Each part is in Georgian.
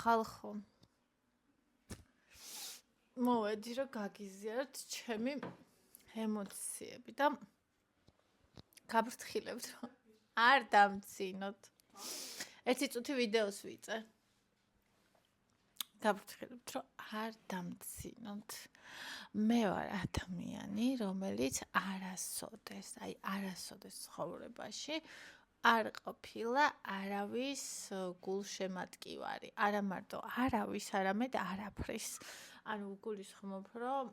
ხალხო მოვედი რომ გაგიზიაროთ ჩემი ემოციები და გაბრთხილებთ რომ არ დამცინოთ ერთი წუთი ვიდეოს ვიწე გაბრთხილებთ რომ არ დამცინოთ მე ვარ ადამიანი რომელიც არასოდეს ცხოვრებაში არ ყოფილა არავის გულშემატკივარი არა მარტო არავის არამედ არაფრის ანუ გულისხმობ რომ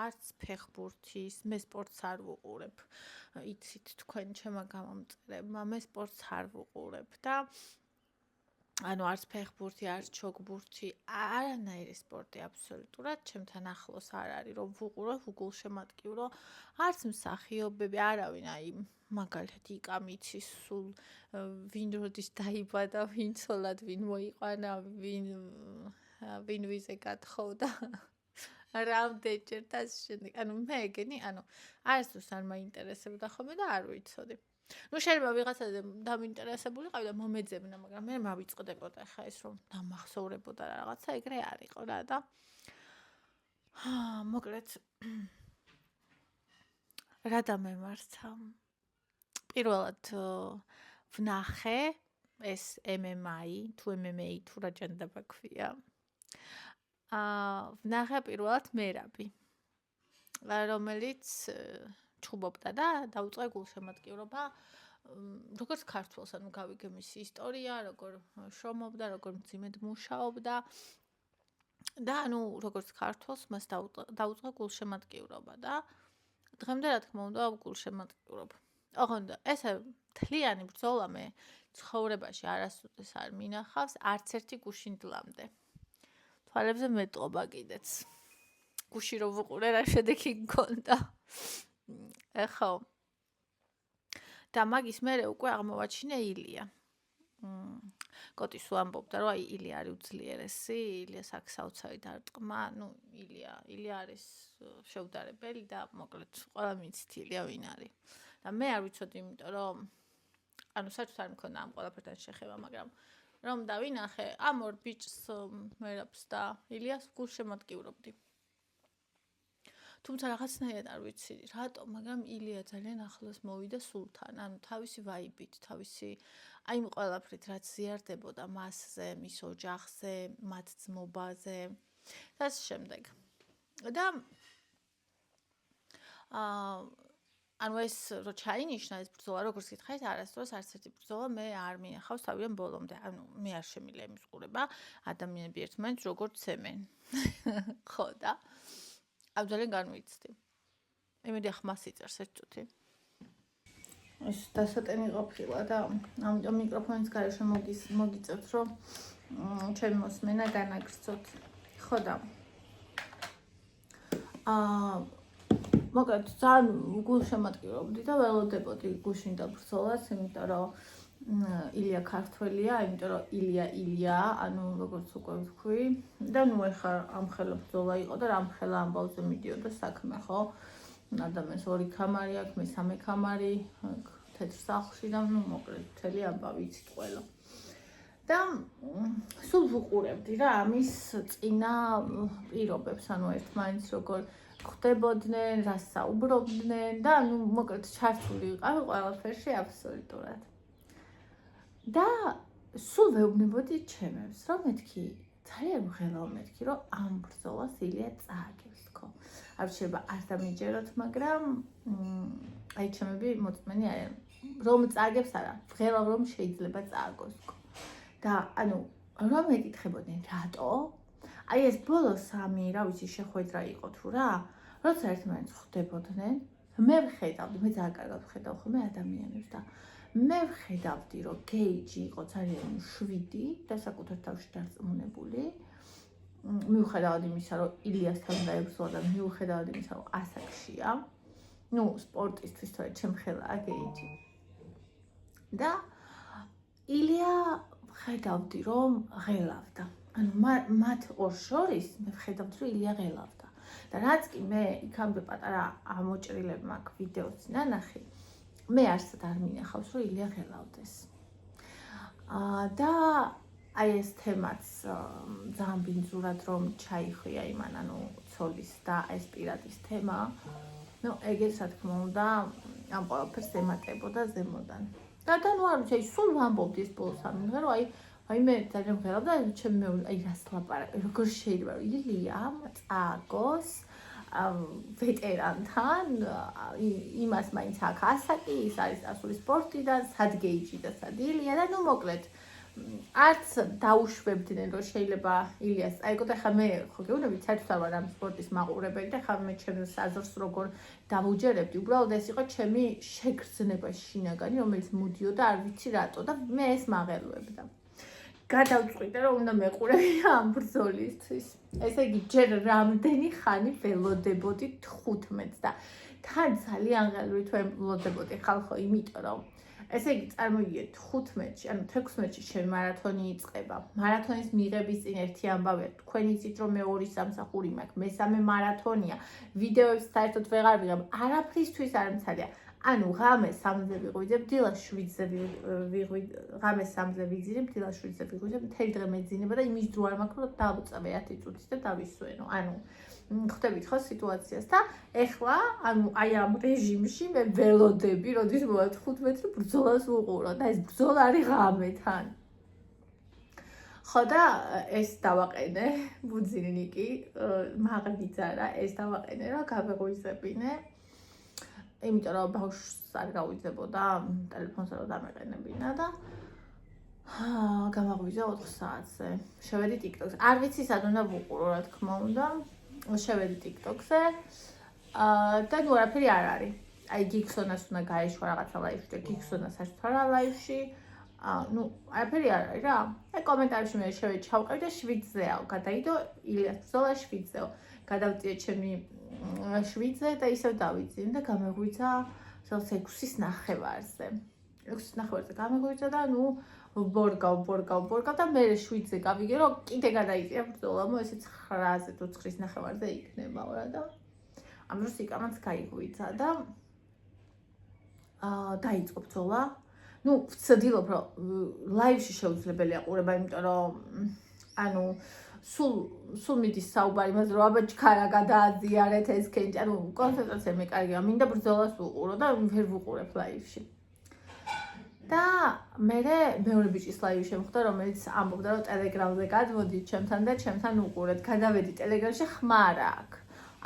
არც ფეხბურთის მე სპორტს არ ვუყურებ იცით თქვენ ჩემმა გამომწერებმა მე სპორტს არ ვუყურებ და ანუ არც ფეხბურთი არც ჩოგბურთი არანაირი სპორტი აბსოლუტურად ჩემთან ახლოს არ არის რომ ვუყურო ვუგულშემატკივრო არც მსახიობები არავინ აი მაგალითად იკამ იცის სულ ვინ როდის დაიბადა ვინ ცოლად ვინ მოიყვანა ვინ ვიზე გათხოვდა რამდენჯერ და შემდეგ ანუ მე ეგენი ანუ არასდროს არ მაინტერესებდა ხოლმე და არ ვიცოდი ну შეიძლება ვიღაცა დამინტერესებული ყავდა მომეძებნა მაგრამ მე მავიწყდებოდა ხა ეს რომ დამახსოვრებოდა რაღაცა ეგრე არ იყო რა და მოკლედ რა დამემართა პირველად ვნახე ეს MMA თუ MMA თუ რა ჭანდება ქვია ვნახე პირველად მერაბი რომელიც ჩხუბობდა და დაუწყე გულშემატკივრობა როგორც ქართველს ანუ გავიგე მისი ისტორია როგორ შრომობდა როგორ მძიმედ მუშაობდა და ანუ როგორც ქართველს მას დაუწყე გულშემატკივრობა და დღემდე რა თქმა უნდა გულშემატკივრობ ოღონდ ესე თლიანი ბრძოლა მე ცხოვრებაში არასოდეს არ მინახავს არც ერთი გუშინდლამდე თვალებზე მეტყობა კიდეც გუში რო ვუყურე რა შედეგი გქონდა ხო და მაგის მერე უკვე აღმოვაჩინე ილია კოტის ვამბობდა რომ აი ილია არის უძლიერესი ილიას აქ საოცარი დარტყმა ну ილია არის შეუდარებელი და მოკლედ ყველა მიცით ილია ვინ არის და მე არ ვიცოდი იმიტომ რომ ანუ საერთოდ არ მქონდა ამ ყველაფერთან შეხება მაგრამ რომ დავინახე ამ ორ ბიჭს მერაბს და ილიას გულშემატკივრობდი თუმცა რაღაცნაირად არ ვიცი რატომ მაგრამ ილია ძალიან ახლოს მოვიდა სულთან ანუ თავისი ვაიბით თავისი აი იმ ყველაფრით რაც ზიარდებოდა მასზე მის ოჯახზე მათ ძმობაზე და ამ შემდეგ და ანუ ეს რო ჩაინიშნა ეს ბრძოლა როგორც გითხარით არასდროს არც ერთი ბრძოლა მე არ მინახავს თავიდან ბოლომდე ანუ მე არ შემიძლია იმის ყურება ადამიანები ერთმანეთს როგორც ცემენ ხო და ამ ძალიან განვიცდი იმედი ახლა იწერს ეს წუთი ეს დასატენი ყოფილა და ამიტომ მიკროფონის გარეშე მოგიწევთ რომ ჩემი მოსმენა განაგრძოთ ხო და მოკლედ ძალიან გულშემატკივრობდი და ველოდებოდი გუშინდა ბრძოლას იმიტომ რომ ილია ქართველია იმიტომ რომ ილია ანუ როგორც უკვე ვთქვი და ნუ ეხა ამხელა ბრძოლა იყო და რამხელა ამბავზე მიდიოდა საქმე ხო ადამიანს ორი კამარი აქვს მესამე კამარი თეთრ სახლში და ნუ მოკლედ მთელი ამბავი იცით ყველა და სულ ვუყურებდი რა ამის წინა პირობებს ანუ ერთმანეთს როგორ ხვდებოდნენ რა საუბრობდნენ და ნუ მოკლედ ჩართული ვიყავი ყველაფერში აბსოლუტურად და სულ ვეუბნებოდი ჩემებს რომ მეთქი ძალიან ვღელავ მეთქი რომ ამ ბრძოლას ილია წააგებს თქო არ შეიძლება არ დამიჯეროთ მაგრამ აი ჩემები მოწმენი არიან რომ წააგებს არა ვღელავ რომ შეიძლება წააგოს თქო და ანუ რომ ეკითხებოდნენ რატო აი ეს ბოლო სამი რა ვიცი შეხვედრა იყო თუ რა როცა ერთმანეთს ხვდებოდნენ მე ვხედავდი მე ძალიან კარგად ვხედავ ხოლმე ადამიანებს და მე ვხედავდი რომ გეიჯი იყო ძალიან 7 და საკუთარ თავში დარწმუნებული მიუხედავად იმისა რომ ილიასთან დაებრძოლა და მიუხედავად იმისა რომ ასაკშია ну სპორტისთვის თორე ჩემ ხელაა გეიჯი და ილია ვხედავდი რომ ღელავდა ანუ მათ ორ შორის მე ვხედავდი რომ ილია ღელავდა და რაც კი მე იქამდე პატარა ამოჭრილებ მაგ ვიდეოს ნანახი მე არსად არ მინახავს რომ ილია ღელავდეს და აი ეს თემაც ძალიან ბინძურად რომ ჩაიხვია იმან, ანუ ცოლის და ეს პირადის თემა. ნუ ეგეც რა თქმა უნდა ამ ყველაფერს ემატებოდა ზემოდან. და ნუ არ ვიცი, სულ ვამბობდი ეს ბოლოს ამ იმას, რომ აი მე ძალიან ვღელავ და ჩემი მეუღლე აი რას ლაპარაკი, როგორ შეიძლება ილიამ წააგოს ვეტერანთან იმას მაინც აქ ასაკი, ის არის ასული სპორტიდან, სად გეიჯი და სად ილია და ნუ მოკლედ არც დაუშვებდნენ რომ შეიძლება ილიას წაიგო და ხა მე ხო გეუბნები საერთოდ არ ვარ ამ სპორტის მაყურებელი და ხა მე ჩემს აზრს როგორ დავუჯერებდი უბრალოდ ეს იყო ჩემი შეგრძნება შინაგანი რომელიც მუდიოდა არ ვიცი რატო და მე ეს მაღელვებდა გადავწყვიტე რომ უნდა მეყურები ამ ბრძოლისთვის ესე იგი ჯერ რამდენი ხანი ველოდებოდი 15-ს და თან ძალიან ღელვით ველოდებოდი ხალხო იმიტომ რომ ესე იგი წარმოგიდგენთ 15-ში, ანუ 16-ში ჩემი მარათონი იწყება. მარათონის მიღების წინ ერთი ამბავია. თქვენ იცით რომ მე 2 სამსახური მაქვს, მესამე მარათონია. ვიდეოებს საერთოდ ვეღარ ვიღებ. არაფრისთვის არ მცადია. ანუ ღამე 3-ზე ვიღვიძებ, დილას 7-ზე ვიღვიძებ, ღამე 3-ზე ვიძინებ, დილას 7-ზე ვიღვიძებ, მთელი დღე მეძინება და იმის დრო არ მაქვს, რომ დავწავე 10 წუთით და დავისვენო. ანუ ხვდებით ხო სიტუაციას და ეხლა ანუ აი ამ რეჟიმში მე ველოდები, როდის მოვა 15-ში ბრძოლას ვუყურო და ეს ბრძოლა არის ღამეთან. ხო და ეს დავაყენე, ბუძინინიკი, მაღლიძარა, ეს დავაყენე რა გავეღვიძებინე. იმიტომ რომ ბავშვს არ გავიძებოდა ტელეფონს არ დამეყენებინა და გამაღვიძე 4 საათზე. შევედი TikTok-ზე. არ ვიცი სად უნდა ვუყურო, რა თქმა უნდა. შევედი TikTok-ზე. და ნუ არაფერი არ არის. აი გიქსონას უნდა გაეშვა რაღაცა ლაივში და გიქსონა საერთოდ არა ლაივში. ნუ არაფერი არ არის რა. აი კომენტარებში მე შევედი ჩავყევი და 7-ზეა. გადაიდო ილიას ბრძოლა 7-ზეო. გადავწიე ჩემი 7-ზე და ისევ დავიძინე და გამეღვიძა 6-ის ნახევარზე. 6-ის ნახევარზე გამეღვიძა და ნუ ბორგავ და მე 7-ზე გავიგე რომ კიდე გადაიწია ბრძოლა, ესეც 9-ზე თუ 9-ის ნახევარზე იქნებაო რა და ამ დროს იკამაც გაიღვიძა და დაიწყო ბრძოლა. ნუ ვცდილობ რომ ლაივში შეუძლებელია ყურება, იმიტომ რომ ანუ სულ მიდის საუბარი იმაზე რომ აბა ჩქარა გადააზიარეთ ეს კენჭი, ანუ კონცენტრაცია მეკარგია, მინდა ბრძოლას ვუყურო და ვერ ვუყურებ ლაივში. და მე მეორე ბიჭის ლაივი შემხვდა, რომელიც ამბობდა რომ ტელეგრამზე გადმოდით ჩემთან და ჩემთან უყურეთ. გადავედი ტელეგრამში ხმარ აქვს.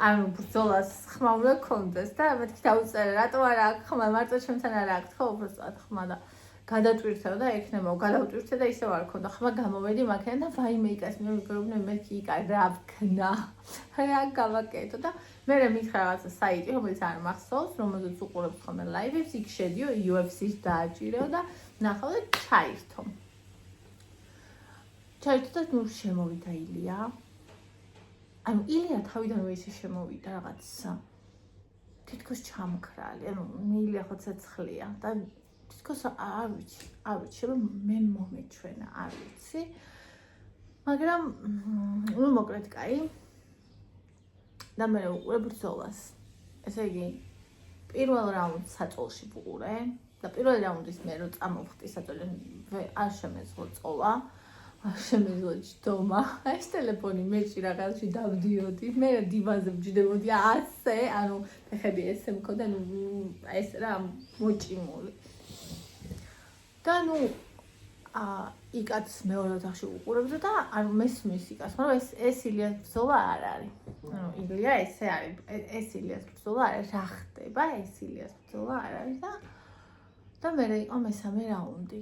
ანუ ბრძოლას ხმა უნდა გქონდეს და მეთქი დავწერე რატო არ აქვს ხმა, მარტო ჩემთან არ აქვს ხო უბრალოდ ხმა და გადავტვირთე და ეკნებო, გადავტვირთე და ისევ არ ქონდა ხმა გამოვედი მაქედან და ვაიმე იკას მე მეგობრებო მეთქი იკა რა ვქნა. რა გავაკეთო და მე მითხრა რაღაცა საიტი, რომელიც არ მახსოვს, რომელზეც უყურებს ხოლმე ლაივებს, იქ შედიო UFC-ს დააჭირეო და ნახავ და ჩაირთო. ჩაირთო და ნუ შემოვიდა ილია. ანუ ილია თავიდანვე ისე შემოვიდა რაღაცა. თითქოს ჩამქრალი, ანუ ილია ხო ცეცხლია და თითქოს არ ვიცი, რომ მე მომეჩვენა, არ ვიცი. მაგრამ ნუ მოკლედ კაი. და მე უყურე ბრძოლას. ესე იგი, პირველ რაუნდს საწოლში ვუყურე და პირველ რაუნდის მე რო წამოვხდი საწოლში, არ შემეძლო წოლა, არ შემეძლო ჯდომა. ეს ტელეფონი მეჭი რაღაცში დავდიოდი, მე დივანზე ვჯდებოდი ასე, ანუ ფეხები ესე მქონდა, ნუ ეს რა მოჭიმული. და ნუ იკაც მეორე ოთახში უყურებდა და ანუ მესმის იკაც, მაგრამ ეს ილიას ბრძოლა არ არის. ანუ ილია ესე არის, ეს ილიას ბრძოლა არ არის, რა ხდება ეს ილიას ბრძოლა არ არის და მე იყო მესამე რაუნდი.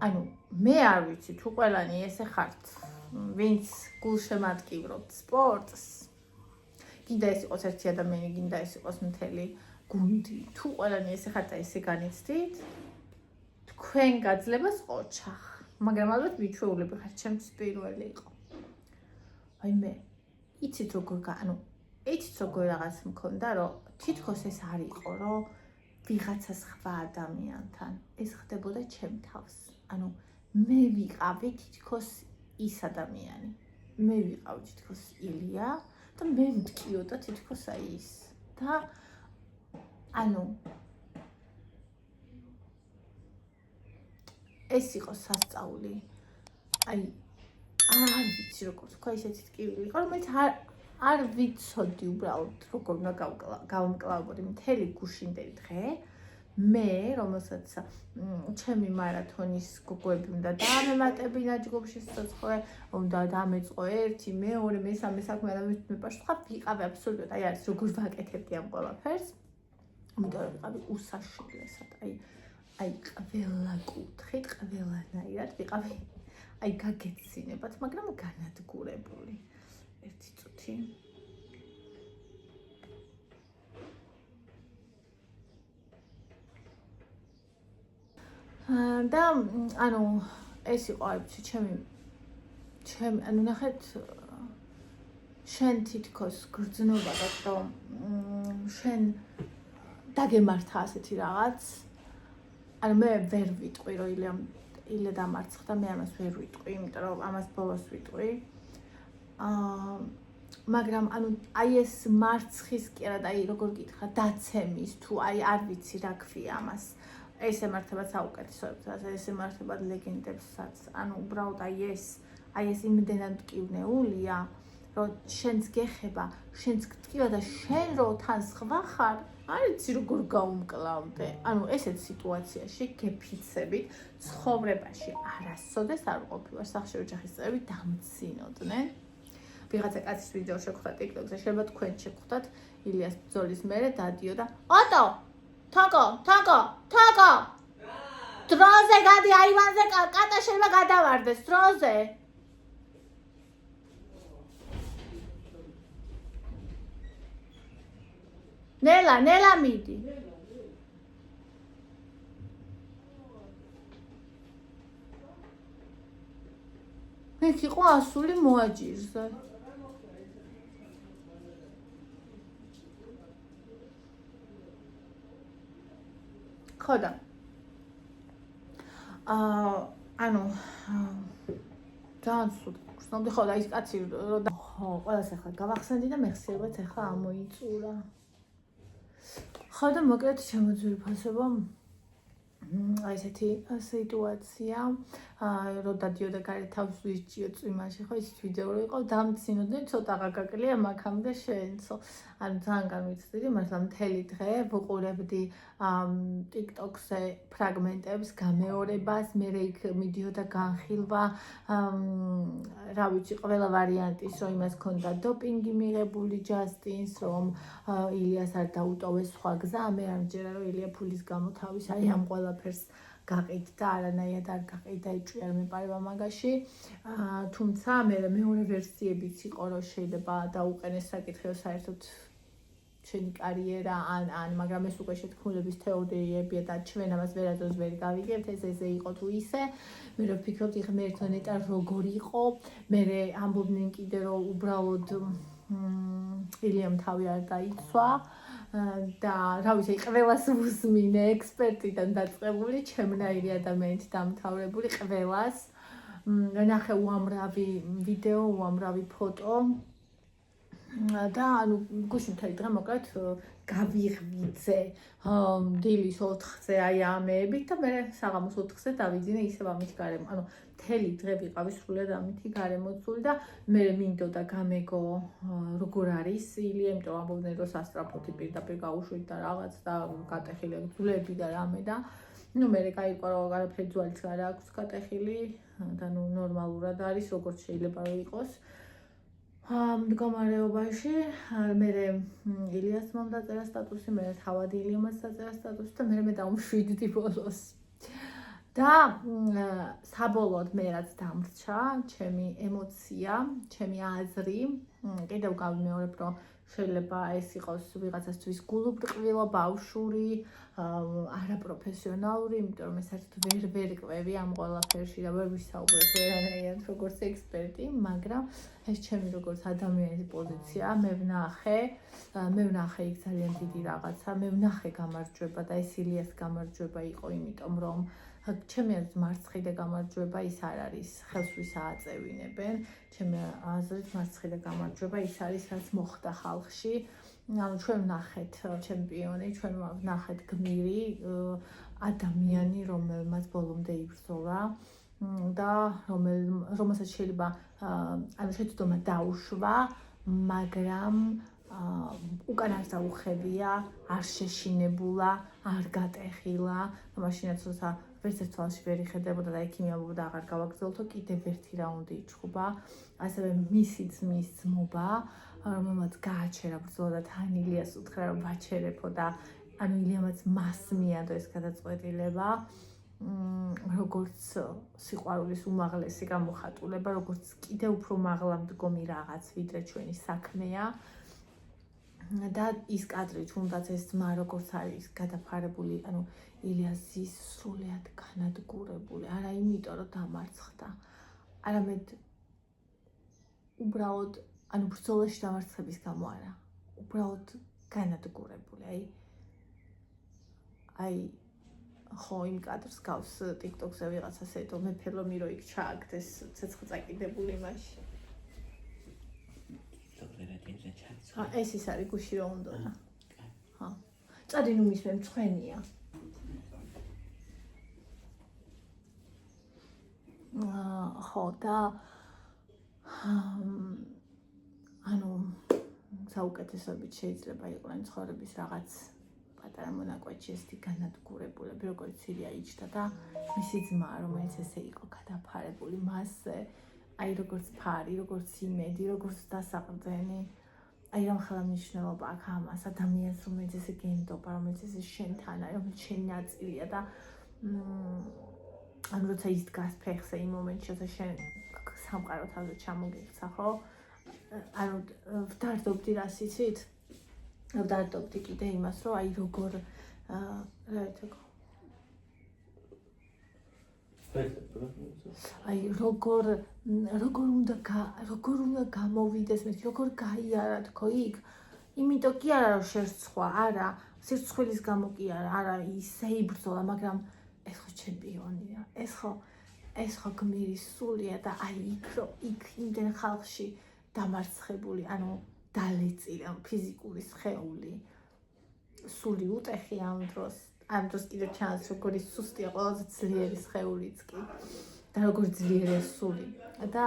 ანუ მე არ ვიცი თუ ყველანი ესე ხართ, ვინც გულშემატკივრობთ სპორტს. გინდა ეს იყოს ერთი ადამიანი, გინდა ეს იყოს მთელი გუნდი. თუ ყველანი ესე ხართ და ესე განიცდით, თქვენ გაძლებას ყოჩახ. მაგრამ ალბათ მიჩვეულები ხართ, ჩემთვის პირველი იყო. აი მე იცით როგორ რაღაც მქონდა, რომ თითქოს ეს არ იყო, რომ ვიღაცა სხვა ადამიანთან ეს ხდებოდა ჩემ თავს. ანუ მე ვიყავი თითქოს ის ადამიანი. მე ვიყავი თითქოს ილია და მე მткиოდა თითქოს აი ის. და ანუ ეს იყო სასწაული. აი არ ვიცი როგორ თქვა ისეთი ტკივილი იყო, რომელიც არ ვიცოდი უბრალოდ როგორ უნდა გავამკლავებოდი მთელი გუშინდელი დღე. მე, რომელსაც ჩემი მარათონის გოგოები უნდა დაამემატებინა ჯგუფში სიცოცხლე, უნდა დამეწყო ერთი, მეორე, მესამე საქმე და მეპაშხა ვიყავი აბსოლუტურად, აი არის როგორ ვაკეთებდი ამ ყველაფერს. იმიტომ რომ ვიყავი უსაშვილესად, აი ყველა კუთხით, ყველანაირად ვიყავი აი გაგეცინებათ, მაგრამ განადგურებული. ერთი წუთი. და ანუ ეს იყო არ ვიცი ჩემი ანუ ნახეთ შენ თითქოს გრძნობა და რომ შენ დაგემართა ასეთი რაღაც. ანუ მე ვერ ვიტყვი რომ ილია დამარცხდა, მე ამას ვერ ვიტყვი, იმიტომ რომ ამას ბოლოს ვიტყვი. მაგრამ ანუ აი ეს მარცხის კი არა და აი როგორ გითხრა დაცემის თუ აი არ ვიცი რა ქვია ამას. ეს ემართება საუკეთესოებსაც, ეს ემართება ლეგენდებსაც. ანუ უბრალოდ აი ეს იმდენად მტკივნეულია, რომ შენს გეხება, შენს გტკივა და შენ რო თან სხვა ხარ, არ იცი როგორ გაუმკლავდე. ანუ ესეთ სიტუაციაში გეფიცებით ცხოვრებაში არასოდეს არ ყოფილა სახში ოჯახის წევრები დამცინოდნენ. ვიღაცა კაცის ვიდეო შეგხვდა TikTok-ზე, შეიძლება თქვენ შეგხვდათ ილიას ბრძოლის მერე დადიო და ოტო თაკო დროზე გადი აივანზე კატა შეიძლება გადავარდეს დროზე ნელა მიდი მე იყო ასული მოაჯირზე ხოდა ანუ ძალიან სულ გრძნობდი ხო და ის კაცი რომ ხო ყველას ახლა გავახსენდი და მეხსიერებაც ახლა ამოიწურა ხო და მოკლედ შემოძვირფასება აი ესეთი სიტუაცია რომ დადიოდა გარეთ თავს ვისჭიო წვიმაში ხო ის ვიდეო რო იყო დამცინოდნენ ცოტა გაგაკლია მაგამდე შეენცო ანუ ძალიან გამიცდიდი მართლა მთელი დღე ვუყურებდი TikTok-ზე ფრაგმენტებს გამეორებას მე იქ მიდიოდა განხილვა რა ვიცი ყველა ვარიანტის რომ იმას ქონდა დოპინგი მიღებული ჯასტინს რომ ილიას არ დაუტოვეს სხვა გზა მე არ მჯერა რომ ილია ფულის გამო თავის აი ამ ყველაფერს გაყიდდა არანაირად არ გაყიდდა იჭვი არ მეპარება მაგაში თუმცა მეორე ვერსიებიც იყო რომ შეიძლება დაუყენეს საკითხი საერთოდ შენი კარიერა ან მაგრამ ეს უკვე შეთქმულების თეორიებია და ჩვენ ამას ვერადროს ვერ გავიგებთ ესე იყო თუ ისე მე რო ვფიქრობდი ხა მე ერთმანეთთან ნეტარ როგორ იყო მე ამბობდნენ კიდე რომ უბრალოდ ილიამ თავი არ დაიცვა და რა ვიცი ყველას უსმინე ექსპერტიდან დაწყებული ჩემნაირი ადამიანით დამთავრებული ყველას ნახე უამრავი ვიდეო უამრავი ფოტო და ანუ გუშინ მთელი დღე მოკლედ გავიღვიძე დილის 4-ზე აი ამეებით და მე საღამოს 4-ზე დავიძინე ისევ ამით გარემო ანუ მთელი დღე ვიყავი სრულად ამითი გარემოცული და მე მინდოდა გამეგო როგორ არის ილია იმიტომ რომ ამბობდნენ რომ სასტრაფოთი პირდაპირ გაუშვით და რაღაც და გატეხილი ძვლები და რამე და ნუ მე გაიყვა რომ არაფერი ძვალიც არ აქვს გატეხილი და ნუ ნორმალურად არის როგორც შეიძლება რომ იყოს მდგომარეობაში მე ილიას მომ დაწერა სტატუსი მე თავად ილიამაც დაწერა სტატუსი და მე დავმშვიდდი ბოლოს და საბოლოოდ მე რაც დამრჩა ჩემი ემოცია ჩემი აზრი კიდევ გავიმეორებ რომ შეიძლება ეს იყოს ვიღაცასთვის გულუბრყვილო ბავშვური არაპროფესიონალური იმიტომ რომ ეს საერთოდ ვერ ყვევი ამ ყველაფერში და ვერ ვისაუბრებ ვერანაირად როგორც ექსპერტი მაგრამ ეს ჩემი როგორც ადამიანის პოზიცია მე ვნახე იქ ძალიან დიდი რაღაცა მე ვნახე გამარჯვება და ეს ილიას გამარჯვება იყო იმიტომ რომ ჩემი აზრით მარცხი და გამარჯვება ის არ არის ხელს ვის ააწევინებენ ჩემი აზრით მარცხი და გამარჯვება ის არის რაც მოხდა ხალხში ანუ ჩვენ ვნახეთ ჩემპიონი ჩვენ ვნახეთ გმირი ადამიანი, რომელმაც ბოლომდე იბრძოლა და რომელსაც შეიძლება შეცდომა დაუშვა, მაგრამ უკან არ დაუხევია, არ შეშინებულა, არ გატეხილა, მაშინაც როცა ვერც ერთ თვალში ვერ იხედებოდა და ექიმიალობდა აღარ გავაგრძელთო, კიდევ ერთი რაუნდი იჩხუბა, ასევე მისი ძმის ძმობა, რომელმაც გააჩერა ბრძოლა და თან ილიას უთხრა, რომ ვაჩერებო და ანუ ილიამაც მას მიანდო ეს გადაწყვეტილება, როგორც სიყვარულის უმაღლესი გამოხატულება, როგორც კიდევ უფრო მაღლა მდგომი რაღაც, ვიდრე ჩვენი საქმეა. და ის კადრი თუნდაც ეს ძმა როგორც არის გადაფარებული, ანუ ილიას ზის სრულიად განადგურებული, არა იმიტომ რომ დამარცხდა, არამედ უბრალოდ ანუ ბრძოლაში დამარცხების გამო არა, უბრალოდ განადგურებული, აი ხო იმ კადრს გავს TikTok-ზე ვიღაცას ეტო მე ფელომი რო იქ ჩააგდეს ცეცხლ წაკიდებული მაშინ. ეს ის არის გუში რომ უნდა. ხა. წადი ნუ მის მე მწვენია. ხო და ანუ საუკეთესობით შეიძლება იყვნენ ცხოვრების რაღაც პატარა მონაკვეთში ესეთი განადგურებულები, როგორც ილია იჯდა და მისი ძმა, რომელიც ესე იყო გადაფარებული მასზე, აი როგორც ფარი, როგორც იმედი, როგორც დასაყრდენი, აი რა ხალხა მნიშვნელობა აქვს ამას ადამიანს, რომელიც ესე გენდობა, რომელიც ესე შენთან არის, რომელიც შენი ნაწილია და ანუ როცა ის დგას ფეხზე იმ მომენტში, როცა შენ სამყარო თავზე ჩამოგიქცა, ხო? ანუ ვდარდობდი რას იცით? ვდარდობდი კიდე იმას, რომ აი როგორ რა ეთქო? აი როგორ უნდა გამოვიდეს მე, როგორ გაიარა თქო იქ? იმიტომ კი არა რომ შერცხვა, არა, სირცხვილის გამო კი არა, ისე იბრძოლა, მაგრამ ეს ხო ჩემპიონია, ეს ხო გმირის სულია და აი იქ იმდენ ხალხში დამარცხებული, ანუ დალეწილი, ფიზიკური სხეული, სული უტეხი ამ დროს კიდევ ჩანს, როგორი სუსტია, ყველაზე ძლიერი სხეულიც კი და როგორ ძლიერია სული და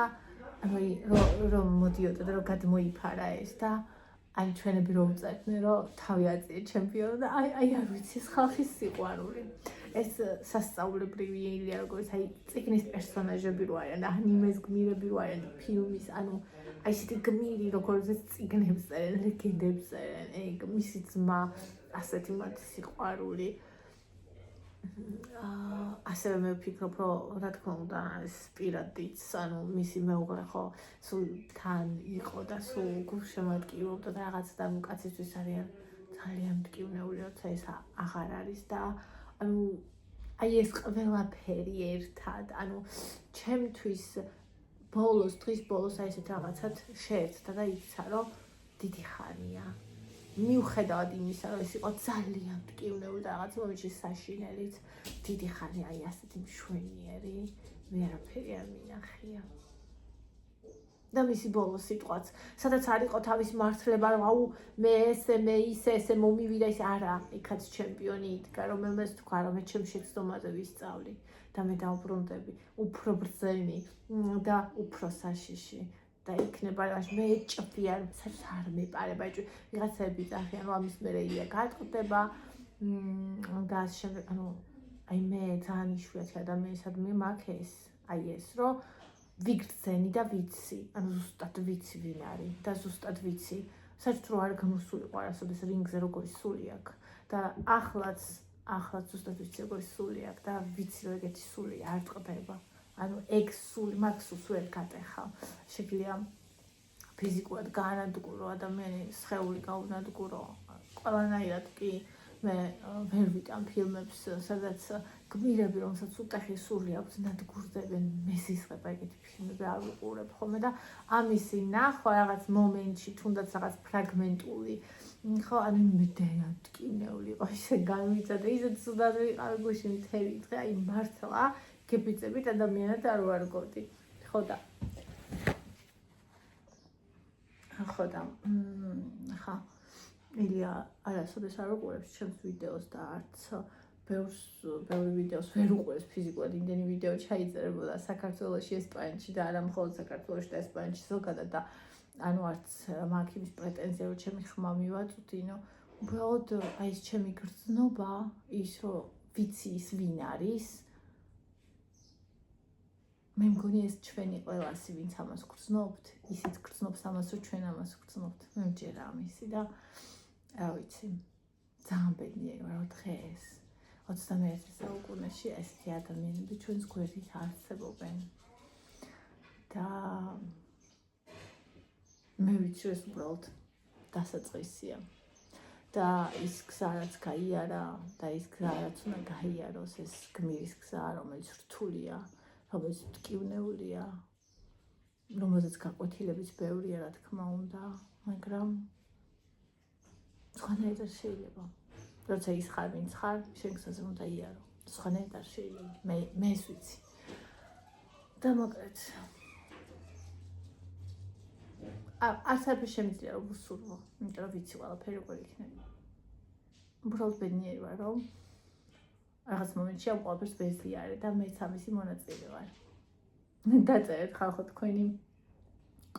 რომ მოდიოდა და რომ გადმოიფარა ეს და აი ჩვენები რომ უწერდნენ, რომ თავი აწია ჩემპიონი და აი არ ვიცი, ეს ხალხის სიყვარული. ეს სასწაულებრივი ილია, როგორც აი წიგნის პერსონაჟები რო არიან, ანიმეს გმირები რო არიან, ფილმის, ანუ აი ესეთი გმირი, როგორც წიგნებს წერენ, ლეგენდებს წერენ, მისი ძმა, ასეთი მათი სიყვარული. ასევე მე ვფიქრობ, რომ რა თქმა უნდა, ეს პირადიც, ანუ მისი მეუღლე ხო სულ თან იყო და სულ გულშემატკივრობდა და რაღაც და კაცისთვის არიან ძალიან მტკივნეული, როცა ეს აღარ არის და ანუ აი ეს ყველაფერი ერთად, ანუ ჩემთვის დღის ბოლოს აი ესეთ რაღაცად შეერთდა და იქცა, რომ დიდი ხანია. მიუხედავად იმისა, რომ ეს იყო ძალიან მტკივნეული და რაღაც მომენტში საშინელიც, დიდი ხანია აი ასეთი მშვენიერი, ვერაფერი არ მინახია. და მისი ბოლო სიტყვაც, სადაც არ იყო თავის მართლება, რომ აუ მე ისე მომივიდა ის არა, იქაც ჩემპიონი იდგა, რომელმაც თქვა, რომ მე ჩემ შეცდომაზე ვისწავლი და მე დავბრუნდები, უფრო ბრძენი და უფრო საშიში. და იქნება მე ჭფი არ მეპარება, ვიღაცები წახიან, რომ ამის მერე ილია გაატყდება და ამ შემდეგ, ანუ აი მე ძალიან იშვიათი ადამიანისადმი მაქვს ეს, აი ეს, რომ ვიგრძენი და ვიცი, ანუ ზუსტად ვიცი ვინ არის და ზუსტად ვიცი, საერთოდ რო არ გამოსულიყო არასოდეს რინგზე როგორი სული აქვს და ახლაც ზუსტად ვიცი როგორი სული აქვს და ვიცი რომ ეგეთი სული არ ტყდება. ანუ ეგ სული მაგ სულს ვერ გატეხავ. შეგვიძლია ფიზიკურად გაანადგურო ადამიანი, სხეული გაუნადგურო. ყველანაირად კი მე ვერ ვიტან ფილმებს, სადაც გმირები, რომელსაც утეხი სული აქვს, ნადგურდებენ, მესისხება ეგეთი ფილმები არ ვიყურებ ხოლმე და ამისი ნახვა რაღაც მომენტში, თუნდაც რაღაც ფრაგმენტული, ხო, ანუ იმედია მტკივნეული იყო, ისე განვიცადა, ისე ცუდად ვიყავი გუში მთელი დღე, აი მართლა გებიწებით ადამიანად არ ვარგოდი. ხო და ხა ილია არასოდეს არ უყურებს ჩემს ვიდეოს და არც ბევრი ვიდეოს ვერ უყურეს ფიზიკურად, იმდენი ვიდეო ჩაიწერებოდა საქართველოში, ესპანეთში და არა მხოლოდ საქართველოში და ესპანეთში ზოგადად და ანუ არც მაგ იმის პრეტენზია რომ ჩემი ხმა მივაწვდინო, უბრალოდ აი ეს ჩემი გრძნობა, ის რომ ვიცი ის ვინ არის, მე მგონი ეს ჩვენი ყველასი ვინც ამას გრძნობთ, ისიც გრძნობს ამას რომ ჩვენ ამას გრძნობთ. მე მჯერა ამისი და რა ვიცი, ძალიან ბედნიერი ვარ დღეს 21 საუკუნეში ესეთი ადამიანები ჩვენს გვერდით არსებობენ და მე ვიცი ეს უბრალოდ დასაწყისია და ის გზა რაც გაიარა და ის გზა რაც უნდა გაიაროს ეს გმირის გზა რომელიც რთულია რომელიც მტკივნეულია რომელზეც გაკვეთილებიც ბევრია რა თქმა უნდა მაგრამ სხვანაირად არ შეიძლება როცა ის ხარ ვინც ხარ შენ გზაზე უნდა იარო სხვანაირად არ შეიძლება მე ეს ვიცი და მოკლედ არც არ შემიძლია რომ ვუსურვო, იმიტომ რომ ვიცი ყველაფერი როგორ იქნება. უბრალოდ ბედნიერი ვარ, რომ რაღაც მომენტში ამ ყველაფერს ვეზიარე და მეც ამისი მონაწილე ვარ. დაწერეთ ხალხო თქვენი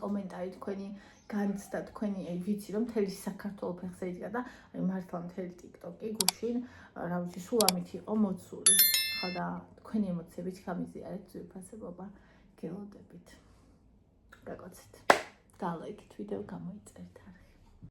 კომენტარი, თქვენი განცდა, თქვენი ვიცი რომ მთელი საქართველო ფეხზე იდგა და მართლა მთელი TikTok-ი გუშინ, რა ვიცი, სულ ამით იყო მოცული. ხო და თქვენი ემოციებით გამიზიარეთ ძვირფასებობა, გელოდებით. გაკოცეთ. და ლაიქით ვიდეო გამოიწერეთ.